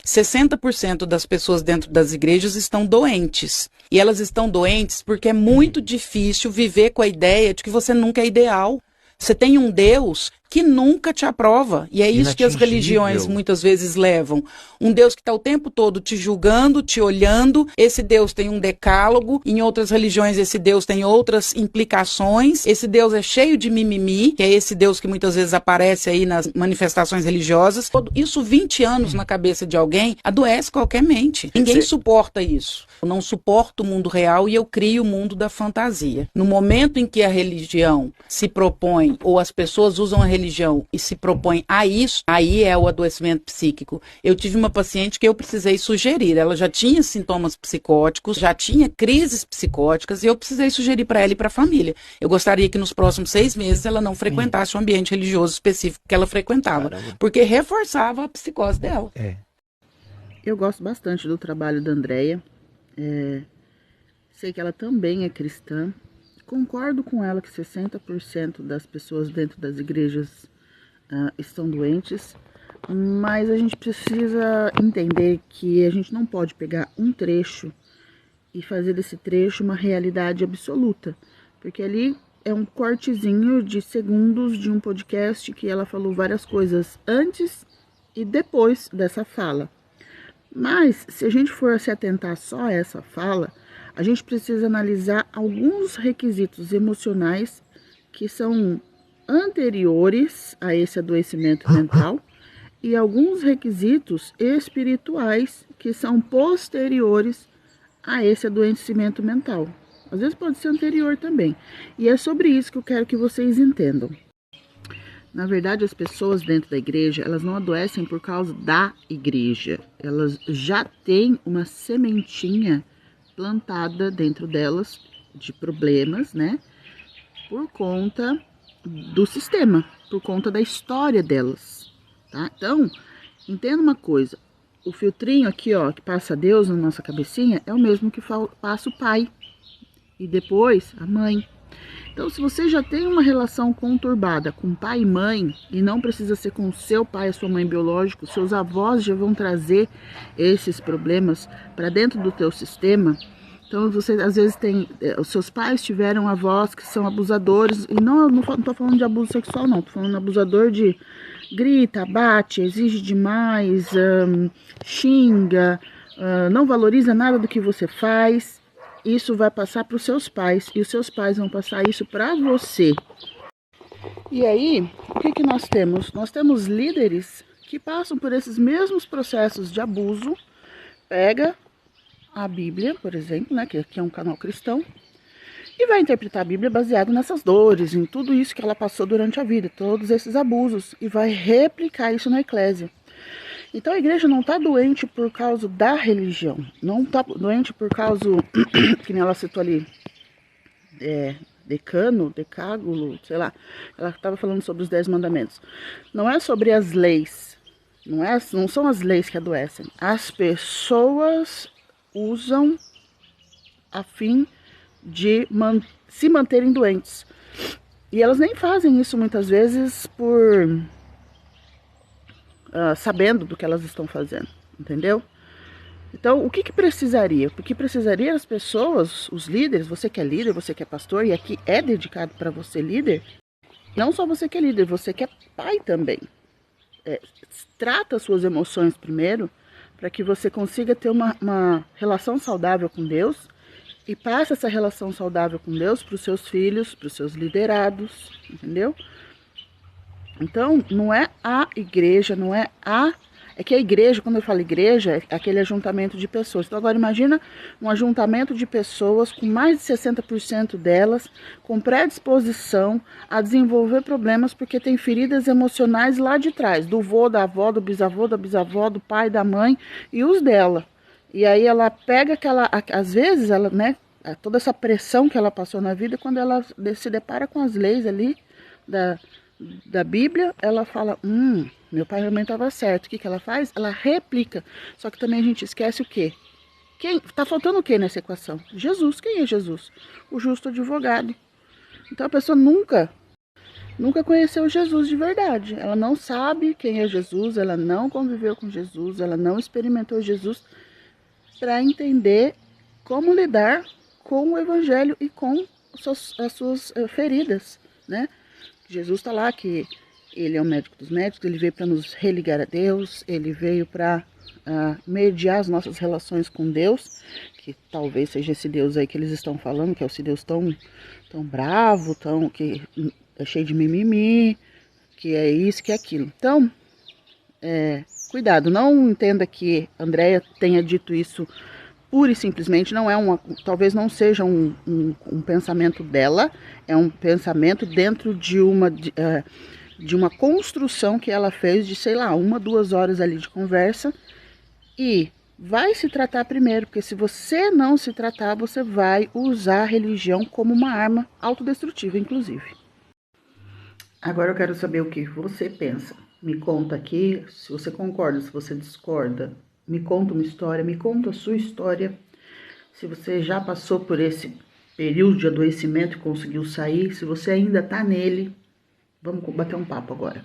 60% das pessoas dentro das igrejas estão doentes. E elas estão doentes porque é muito difícil viver com a ideia de que você nunca é ideal. Você tem um Deus que nunca te aprova. E é isso que as religiões muitas vezes levam. Um Deus que está o tempo todo te julgando, te olhando. Esse Deus tem um decálogo. Em outras religiões, esse Deus tem outras implicações. Esse Deus é cheio de mimimi, que é esse Deus que muitas vezes aparece aí nas manifestações religiosas. Isso 20 anos na cabeça de alguém adoece qualquer mente. Ninguém suporta isso. Eu não suporto o mundo real e eu crio o mundo da fantasia. No momento em que a religião se propõe, ou as pessoas usam a religião e se propõem a isso, aí é o adoecimento psíquico. Eu tive uma paciente que eu precisei sugerir. Ela já tinha sintomas psicóticos, já tinha crises psicóticas e eu precisei sugerir para ela e para a família. Eu gostaria que nos próximos 6 meses ela não frequentasse um ambiente religioso específico que ela frequentava, porque reforçava a psicose dela. Eu gosto bastante do trabalho da Andréia. Sei que ela também é cristã. Concordo com ela que 60% das pessoas dentro das igrejas estão doentes, mas a gente precisa entender que a gente não pode pegar um trecho e fazer desse trecho uma realidade absoluta, porque ali é um cortezinho de segundos de um podcast que ela falou várias coisas antes e depois dessa fala. Mas, se a gente for se atentar só a essa fala, a gente precisa analisar alguns requisitos emocionais que são anteriores a esse adoecimento mental e alguns requisitos espirituais que são posteriores a esse adoecimento mental. Às vezes pode ser anterior também. E é sobre isso que eu quero que vocês entendam. Na verdade, as pessoas dentro da igreja, elas não adoecem por causa da igreja. Elas já têm uma sementinha plantada dentro delas de problemas, né? Por conta do sistema, por conta da história delas, tá? Então, entenda uma coisa. O filtrinho aqui, ó, que passa Deus na nossa cabecinha, é o mesmo que passa o pai e depois a mãe. Então, se você já tem uma relação conturbada com pai e mãe, e não precisa ser com o seu pai e sua mãe biológico, seus avós já vão trazer esses problemas para dentro do teu sistema. Então, você às vezes tem, os seus pais tiveram avós que são abusadores, e não estou falando de abuso sexual não, estou falando de abusador de grita, bate, exige demais, xinga, não valoriza nada do que você faz. Isso vai passar para os seus pais e os seus pais vão passar isso para você. E aí, o que nós temos? Nós temos líderes que passam por esses mesmos processos de abuso. Pega a Bíblia, por exemplo, né, que é um canal cristão, e vai interpretar a Bíblia baseado nessas dores, em tudo isso que ela passou durante a vida, todos esses abusos, e vai replicar isso na eclésia. Então a igreja não está doente por causa da religião, não está doente por causa, que nem ela citou ali, decágulo, sei lá, ela estava falando sobre os 10 mandamentos. Não é sobre as leis, não são as leis que adoecem, as pessoas usam a fim de se manterem doentes. E elas nem fazem isso muitas vezes por... sabendo do que elas estão fazendo, entendeu? Então, o que precisaria? Porque precisaria as pessoas, os líderes, você que é líder, você que é pastor, e aqui é dedicado para você líder, não só você que é líder, você que é pai também. Trata as suas emoções primeiro, para que você consiga ter uma relação saudável com Deus, e passe essa relação saudável com Deus para os seus filhos, para os seus liderados, entendeu? Então, não é a igreja, não é a... É que a igreja, quando eu falo igreja, é aquele ajuntamento de pessoas. Então, agora imagina um ajuntamento de pessoas, com mais de 60% delas, com predisposição a desenvolver problemas, porque tem feridas emocionais lá de trás, do vô, da avó, do bisavô, da bisavó, do pai, da mãe, e os dela. E aí ela pega aquela... Às vezes, ela, né, toda essa pressão que ela passou na vida, quando ela se depara com as leis ali da Bíblia, ela fala, meu pai realmente estava certo. O que ela faz? Ela replica. Só que também a gente esquece o quê? Tá faltando o quê nessa equação? Jesus. Quem é Jesus? O justo advogado. Então a pessoa nunca nunca conheceu Jesus de verdade. Ela não sabe quem é Jesus, ela não conviveu com Jesus, ela não experimentou Jesus para entender como lidar com o evangelho e com as suas feridas, né? Jesus está lá que ele é o médico dos médicos, ele veio para nos religar a Deus, ele veio para mediar as nossas relações com Deus, que talvez seja esse Deus aí que eles estão falando, que é esse Deus tão bravo, que é cheio de mimimi, que é isso, que é aquilo. Então, cuidado, não entenda que Andréia tenha dito isso pura e simplesmente, não é talvez não seja um pensamento dela, é um pensamento dentro de uma construção que ela fez de, sei lá, 1-2 horas ali de conversa. E vai se tratar primeiro, porque se você não se tratar, você vai usar a religião como uma arma autodestrutiva, inclusive. Agora eu quero saber o que você pensa. Me conta aqui se você concorda, se você discorda. Me conta uma história, me conta a sua história. Se você já passou por esse período de adoecimento e conseguiu sair, se você ainda tá nele, vamos bater um papo agora.